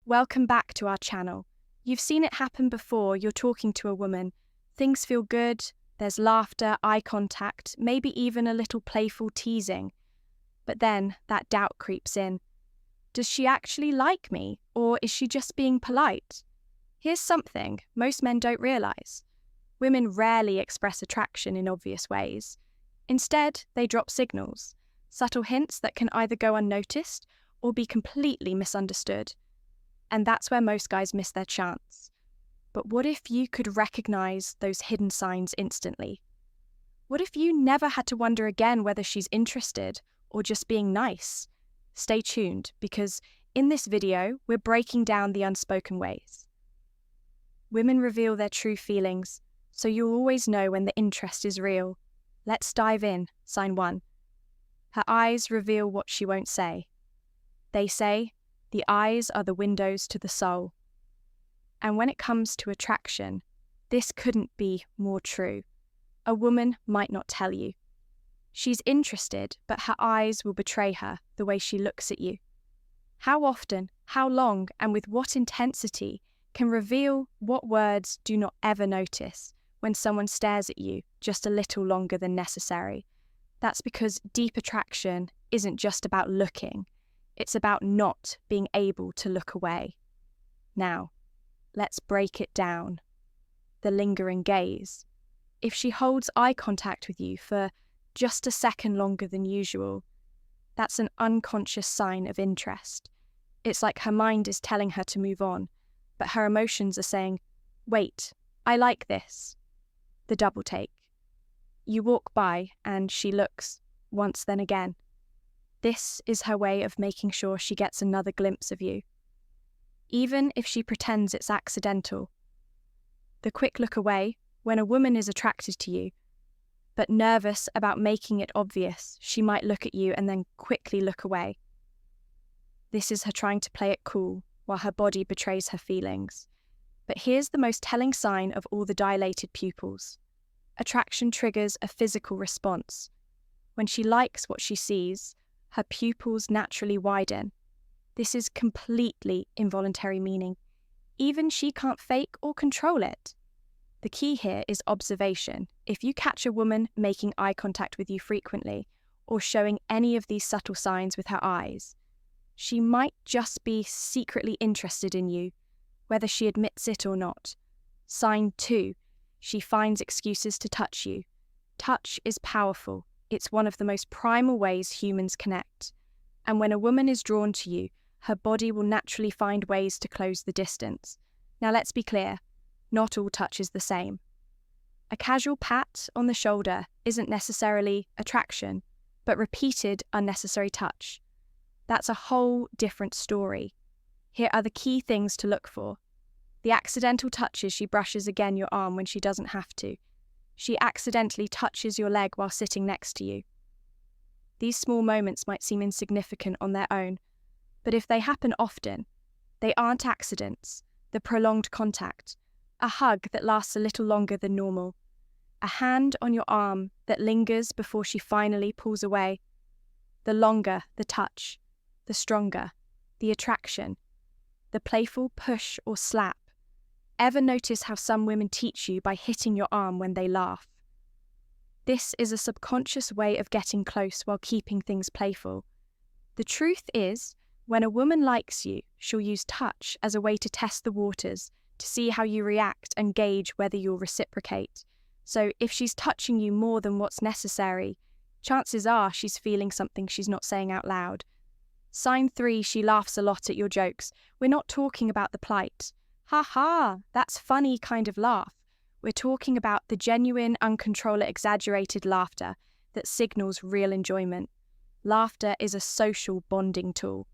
Welcome back to our channel. You've seen it happen before. You're talking to a woman. Things feel good. There's laughter, eye contact, maybe even a little playful teasing. But then that doubt creeps in. Does she actually like me, or is she just being polite? Here's something most men don't realize. Women rarely express attraction in obvious ways. Instead, they drop signals, subtle hints that can either go unnoticed or be completely misunderstood. And that's where most guys miss their chance. But what if you could recognize those hidden signs instantly? What if you never had to wonder again whether she's interested or just being nice? Stay tuned, because in this video, we're breaking down the unspoken ways. Women reveal their true feelings, so you'll always know when the interest is real. Let's dive in. Sign 1. Her eyes reveal what she won't say. They say, the eyes are the windows to the soul. And when it comes to attraction, this couldn't be more true. A woman might not tell you. She's interested, but her eyes will betray her the way she looks at you. How often, how long, and with what intensity can reveal what words do not ever notice when someone stares at you just a little longer than necessary. That's because deep attraction isn't just about looking. It's about not being able to look away. Now, let's break it down. The lingering gaze. If she holds eye contact with you for just a second longer than usual, that's an unconscious sign of interest. It's like her mind is telling her to move on, but her emotions are saying, wait, I like this. The double take. You walk by and she looks, once then again. This is her way of making sure she gets another glimpse of you, even if she pretends it's accidental. The quick look away, when a woman is attracted to you, but nervous about making it obvious, she might look at you and then quickly look away. This is her trying to play it cool while her body betrays her feelings. But here's the most telling sign of all the dilated pupils. Attraction triggers a physical response. When she likes what she sees, her pupils naturally widen. This is completely involuntary meaning. Even she can't fake or control it. The key here is observation. If you catch a woman making eye contact with you frequently, or showing any of these subtle signs with her eyes, she might just be secretly interested in you, whether she admits it or not. Sign 2. She finds excuses to touch you. Touch is powerful. It's one of the most primal ways humans connect. And when a woman is drawn to you, her body will naturally find ways to close the distance. Now let's be clear, not all touch is the same. A casual pat on the shoulder isn't necessarily attraction, but repeated unnecessary touch. That's a whole different story. Here are the key things to look for. The accidental touches. She brushes again your arm when she doesn't have to. She accidentally touches your leg while sitting next to you. These small moments might seem insignificant on their own, but if they happen often, they aren't accidents. The prolonged contact, a hug that lasts a little longer than normal, a hand on your arm that lingers before she finally pulls away. The longer the touch, the stronger the attraction, the playful push or slap. Ever notice how some women teach you by hitting your arm when they laugh? This is a subconscious way of getting close while keeping things playful. The truth is, when a woman likes you, she'll use touch as a way to test the waters, to see how you react and gauge whether you'll reciprocate. So if she's touching you more than what's necessary, chances are she's feeling something she's not saying out loud. Sign 3, she laughs a lot at your jokes. We're not talking about the plight. Ha ha, that's funny kind of laugh. We're talking about the genuine, uncontrolled, exaggerated laughter that signals real enjoyment. Laughter is a social bonding tool.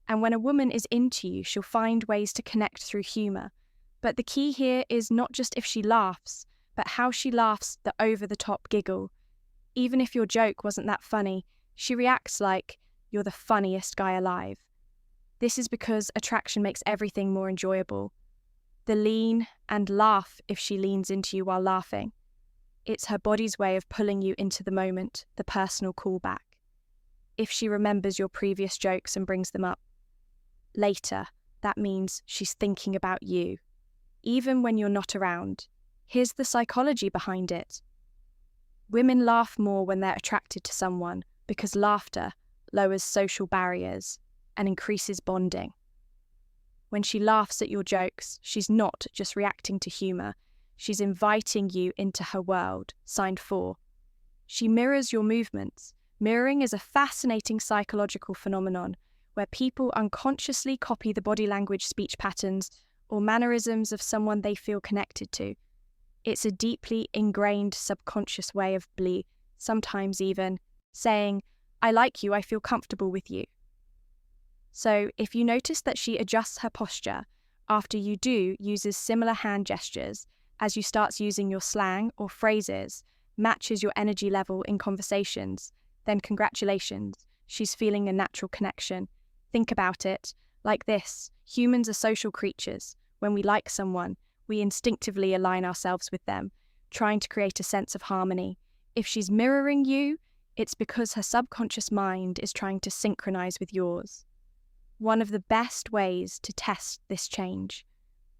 And when a woman is into you, she'll find ways to connect through humour. But the key here is not just if she laughs, but how she laughs the over-the-top giggle. Even if your joke wasn't that funny, she reacts like, you're the funniest guy alive. This is because attraction makes everything more enjoyable. The lean and laugh if she leans into you while laughing. It's her body's way of pulling you into the moment, the personal callback. If she remembers your previous jokes and brings them up later, that means she's thinking about you, even when you're not around. Here's the psychology behind it. Women laugh more when they're attracted to someone because laughter lowers social barriers and increases bonding. When she laughs at your jokes, she's not just reacting to humour, she's inviting you into her world. Sign 4. She mirrors your movements. Mirroring is a fascinating psychological phenomenon where people unconsciously copy the body language, speech patterns, or mannerisms of someone they feel connected to. It's a deeply ingrained subconscious way of sometimes even saying, "I like you, I feel comfortable with you." So if you notice that she adjusts her posture after you do, uses similar hand gestures, as you start using your slang or phrases, matches your energy level in conversations, then congratulations, she's feeling a natural connection. Think about it like this. Humans are social creatures. When we like someone, we instinctively align ourselves with them, trying to create a sense of harmony. If she's mirroring you, it's because her subconscious mind is trying to synchronize with yours. One of the best ways to test this change,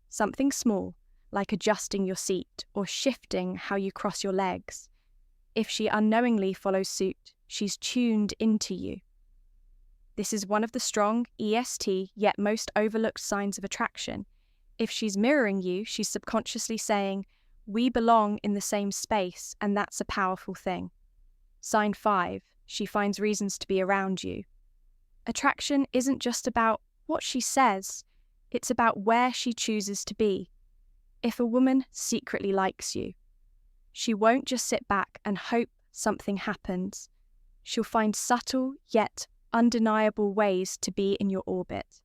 something small, like adjusting your seat or shifting how you cross your legs. If she unknowingly follows suit, she's tuned into you. This is one of the strong EST yet most overlooked signs of attraction. If she's mirroring you, she's subconsciously saying, "We belong in the same space," and that's a powerful thing. Sign 5, she finds reasons to be around you. Attraction isn't just about what she says, it's about where she chooses to be. If a woman secretly likes you, she won't just sit back and hope something happens. She'll find subtle yet undeniable ways to be in your orbit.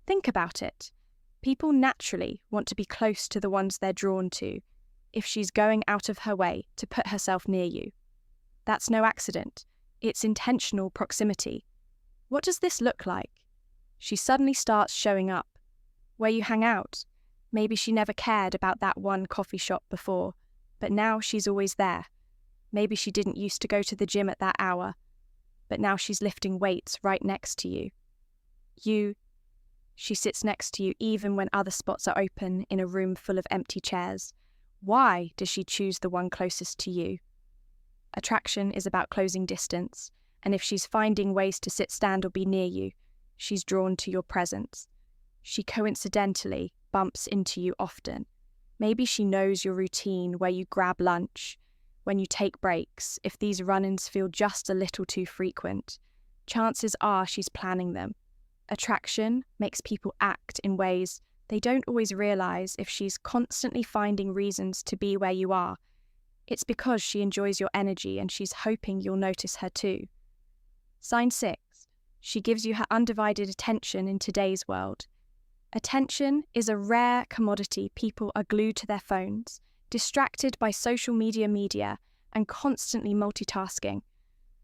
Think about it. People naturally want to be close to the ones they're drawn to if she's going out of her way to put herself near you. That's no accident. It's intentional proximity. What does this look like? She suddenly starts showing up. Where you hang out. Maybe she never cared about that one coffee shop before, but now she's always there. Maybe she didn't used to go to the gym at that hour, but now she's lifting weights right next to you. She sits next to you even when other spots are open in a room full of empty chairs. Why does she choose the one closest to you? Attraction is about closing distance, and if she's finding ways to sit, stand, or be near you, she's drawn to your presence. She coincidentally bumps into you often. Maybe she knows your routine, where you grab lunch, when you take breaks. If these run-ins feel just a little too frequent, chances are she's planning them. Attraction makes people act in ways they don't always realize. If she's constantly finding reasons to be where you are, it's because she enjoys your energy and she's hoping you'll notice her too. Sign 6. She gives you her undivided attention in today's world. Attention is a rare commodity. People are glued to their phones, distracted by social media, and constantly multitasking.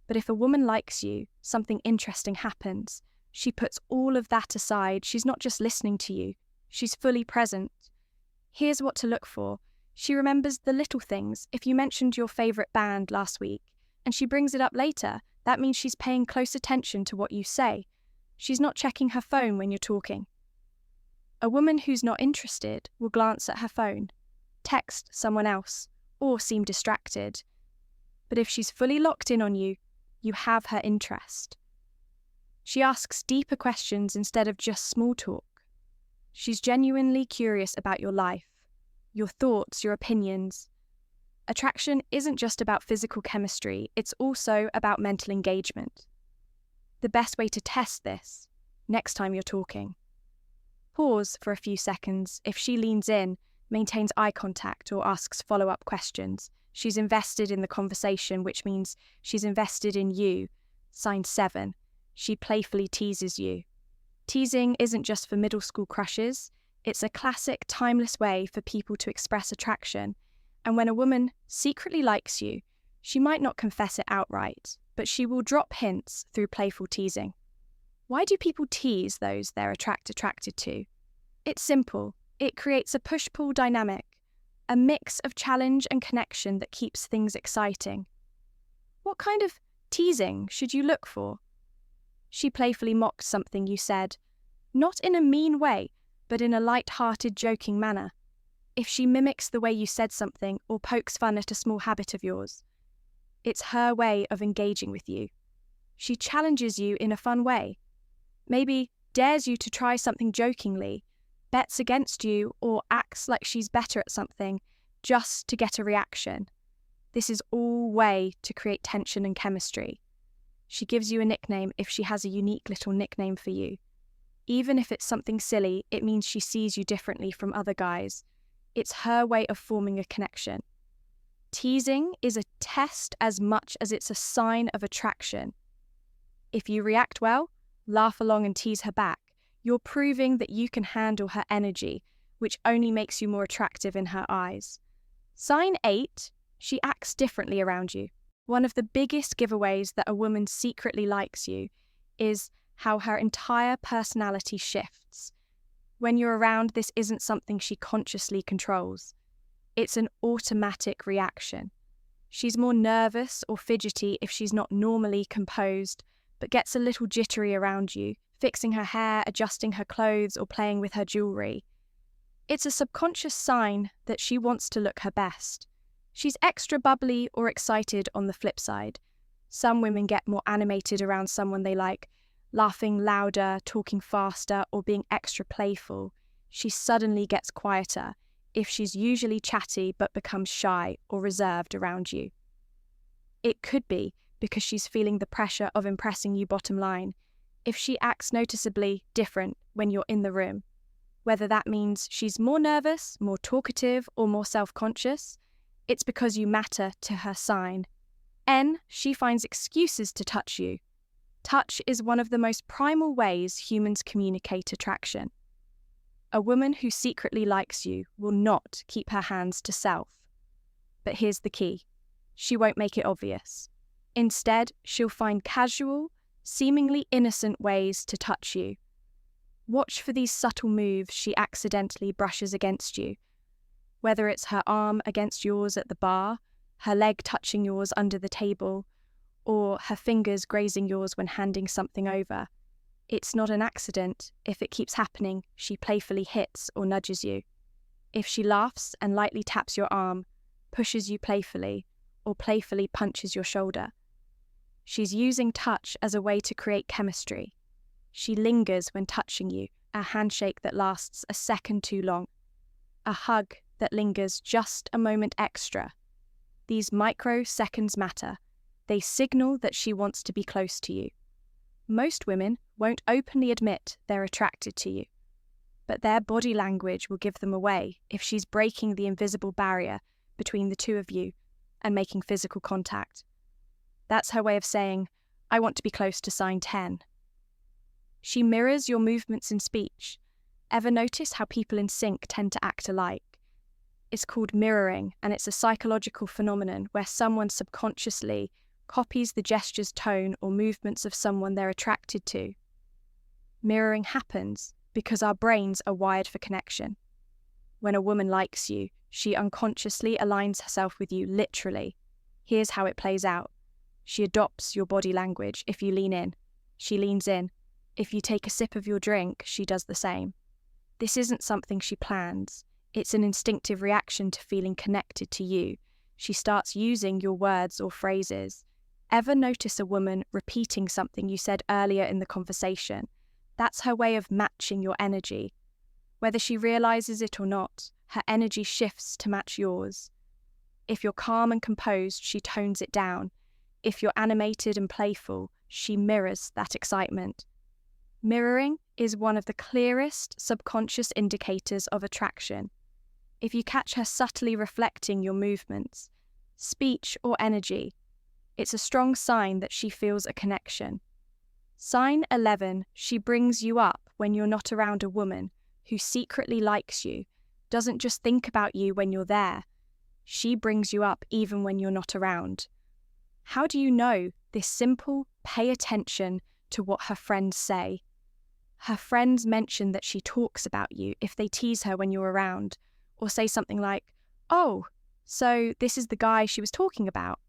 But if a woman likes you, something interesting happens. She puts all of that aside. She's not just listening to you, she's fully present. Here's what to look for. She remembers the little things. If you mentioned your favourite band last week, and she brings it up later, that means she's paying close attention to what you say. She's not checking her phone when you're talking. A woman who's not interested will glance at her phone, text someone else, or seem distracted. But if she's fully locked in on you, you have her interest. She asks deeper questions instead of just small talk. She's genuinely curious about your life, your thoughts, your opinions. Attraction isn't just about physical chemistry, it's also about mental engagement. The best way to test this, next time you're talking. Pause for a few seconds. If she leans in, maintains eye contact, or asks follow-up questions, she's invested in the conversation, which means she's invested in you. Sign 7. She playfully teases you. Teasing isn't just for middle school crushes, it's a classic, timeless way for people to express attraction. And when a woman secretly likes you, she might not confess it outright, but she will drop hints through playful teasing. Why do people tease those they're attracted to? It's simple. It creates a push-pull dynamic, a mix of challenge and connection that keeps things exciting. What kind of teasing should you look for? She playfully mocked something you said. Not in a mean way, but in a light-hearted, joking manner. If she mimics the way you said something or pokes fun at a small habit of yours, it's her way of engaging with you. She challenges you in a fun way. Maybe dares you to try something jokingly, bets against you, or acts like she's better at something just to get a reaction. This is all way to create tension and chemistry. She gives you a nickname if she has a unique little nickname for you. Even if it's something silly, it means she sees you differently from other guys. It's her way of forming a connection. Teasing is a test as much as it's a sign of attraction. If you react well, laugh along and tease her back, you're proving that you can handle her energy, which only makes you more attractive in her eyes. Sign 8, she acts differently around you. One of the biggest giveaways that a woman secretly likes you is how her entire personality shifts. When you're around, this isn't something she consciously controls. It's an automatic reaction. She's more nervous or fidgety if she's not normally composed, but gets a little jittery around you, fixing her hair, adjusting her clothes, or playing with her jewelry. It's a subconscious sign that she wants to look her best. She's extra bubbly or excited on the flip side. Some women get more animated around someone they like, laughing louder, talking faster, or being extra playful. She suddenly gets quieter if she's usually chatty but becomes shy or reserved around you. It could be because she's feeling the pressure of impressing you, bottom line, if she acts noticeably different when you're in the room. Whether that means she's more nervous, more talkative, or more self-conscious, it's because you matter to her sign. N, she finds excuses to touch you. Touch is one of the most primal ways humans communicate attraction. A woman who secretly likes you will not keep her hands to self. But here's the key. She won't make it obvious. Instead, she'll find casual, seemingly innocent ways to touch you. Watch for these subtle moves she accidentally brushes against you. Whether it's her arm against yours at the bar, her leg touching yours under the table, or her fingers grazing yours when handing something over. It's not an accident if it keeps happening. She playfully hits or nudges you. If she laughs and lightly taps your arm, pushes you playfully, or playfully punches your shoulder. She's using touch as a way to create chemistry. She lingers when touching you, a handshake that lasts a second too long, a hug that lingers just a moment extra. These microseconds matter. They signal that she wants to be close to you. Most women won't openly admit they're attracted to you, but their body language will give them away if she's breaking the invisible barrier between the two of you and making physical contact. That's her way of saying, I want to be close to sign 10. She mirrors your movements and speech. Ever notice how people in sync tend to act alike? It's called mirroring, and it's a psychological phenomenon where someone subconsciously copies the gestures, tone, or movements of someone they're attracted to. Mirroring happens because our brains are wired for connection. When a woman likes you, she unconsciously aligns herself with you, literally. Here's how it plays out. She adopts your body language. If you lean in, she leans in. If you take a sip of your drink, she does the same. This isn't something she plans. It's an instinctive reaction to feeling connected to you. She starts using your words or phrases. Ever notice a woman repeating something you said earlier in the conversation? That's her way of matching your energy. Whether she realizes it or not, her energy shifts to match yours. If you're calm and composed, she tones it down. If you're animated and playful, she mirrors that excitement. Mirroring is one of the clearest subconscious indicators of attraction. If you catch her subtly reflecting your movements, speech, or energy, it's a strong sign that she feels a connection. Sign 11, she brings you up when you're not around a woman who secretly likes you, doesn't just think about you when you're there. She brings you up even when you're not around. How do you know this simple? Pay attention to what her friends say. Her friends mention that she talks about you if they tease her when you're around, or say something like, oh, so this is the guy she was talking about.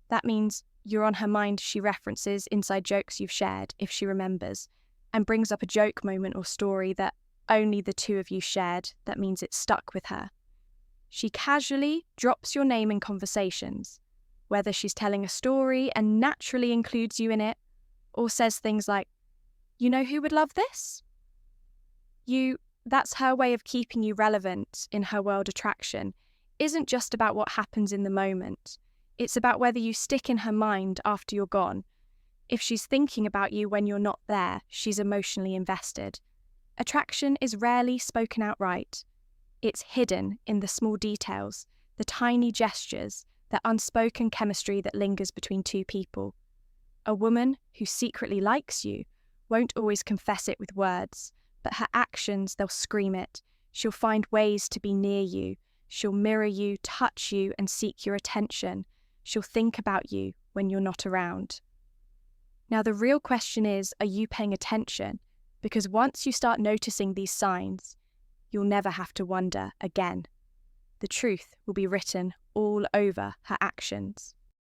That means you're on her mind. She references inside jokes you've shared if she remembers. and brings up a joke moment or story that only the two of you shared that means it's stuck with her. She casually drops your name in conversations, whether she's telling a story and naturally includes you in it, or says things like, "You know who would love this?" That's her way of keeping you relevant in her world. Attraction isn't just about what happens in the moment. It's about whether you stick in her mind after you're gone. If she's thinking about you when you're not there, she's emotionally invested. Attraction is rarely spoken outright. It's hidden in the small details, the tiny gestures, the unspoken chemistry that lingers between two people. A woman who secretly likes you won't always confess it with words, but her actions, they'll scream it. She'll find ways to be near you. She'll mirror you, touch you, and seek your attention. She'll think about you when you're not around. Now, the real question is, are you paying attention? Because once you start noticing these signs, you'll never have to wonder again. The truth will be written all over her actions.